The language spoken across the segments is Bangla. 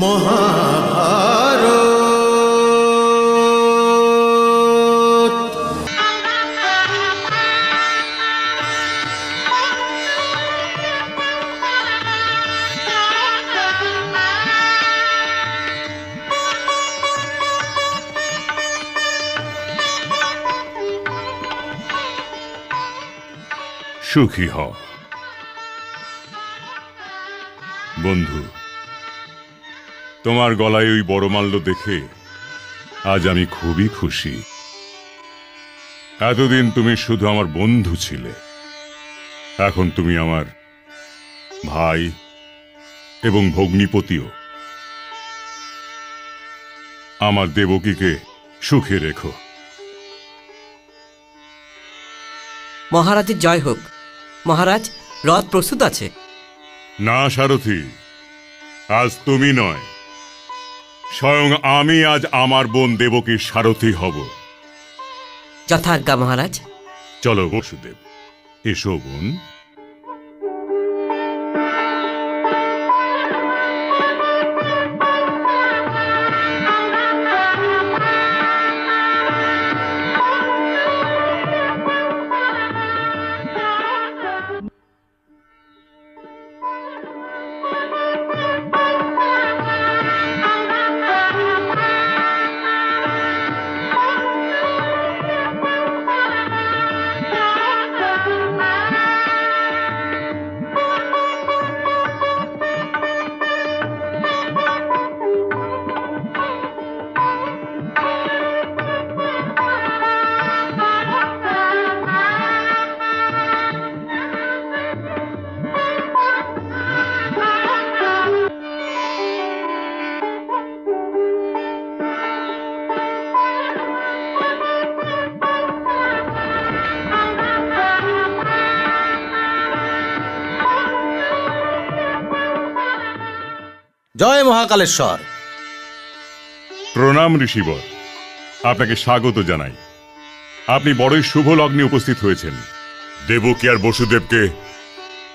মহাভারত। সুখী হও বন্ধু। তোমার গলায় ওই বড়মাল্য দেখে আজ আমি খুবই খুশি। এতদিন তুমি শুধু আমার বন্ধু ছিলে, এখন তুমি আমার ভাই এবং ভগ্নিপতিও। আমার দেবকীকে সুখে রেখো। মহারাজের জয় হোক। মহারাজ, রথ প্রস্তুত আছে। না সারথি, আজ তুমি নয়, স্বয়ং আমি আজ আমার বোন দেবকীর সারথি হব। যথাজ্ঞা মহারাজ। চলো বসুদেব, এসো বোন। জয় মহাকালেশ্বর। প্রণাম ঋষিবর, আপনাকে স্বাগত জানাই। আপনি বড়ই শুভ লগ্নে উপস্থিত হয়েছেন। দেবকী আর বসুদেবকে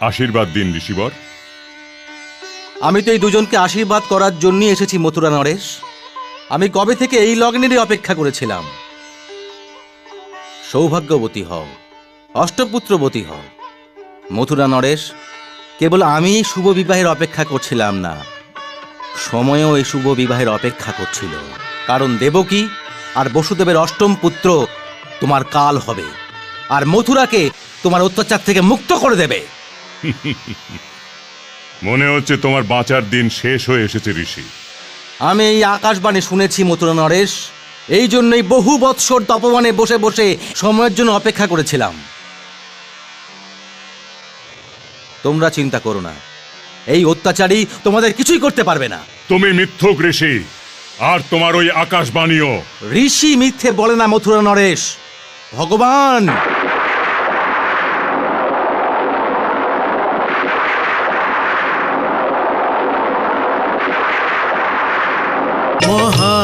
আশীর্বাদ দিন ঋষিবর। আমি তো এই দুজনকে আশীর্বাদ করার জন্য এসেছি মথুরা নরেশ। আমি কবে থেকে এই লগ্নেরই অপেক্ষা করেছিলাম। সৌভাগ্যবতী হও, অষ্টপুত্রবতী হও। মথুরা নরেশ, কেবল আমি শুভ বিবাহের অপেক্ষা করছিলাম না, সময়ও এই শুভ বিবাহের অপেক্ষা করছিল। কারণ দেবকী আর বসুদেবের অষ্টম পুত্র তোমার কাল হবে, আর মথুরাকে তোমার অত্যাচার থেকে মুক্ত করে দেবে। মনে হচ্ছে তোমার বাঁচার দিন শেষ হয়ে এসেছে ঋষি। আমি এই আকাশবাণী শুনেছি মথুরা নরেশ, এই জন্যই বহু বৎসর তপবনে বসে বসে সময়ের জন্য অপেক্ষা করেছিলাম। তোমরা চিন্তা করো না, এই অত্যাচারী তোমাদের কিছুই করতে পারবে না। তুমি মিথ্যুক ঋষি, আর তোমার ওই আকাশবাণীও। ঋষি মিথ্যে বলে না মথুরা নরেশ, ভগবান। মহা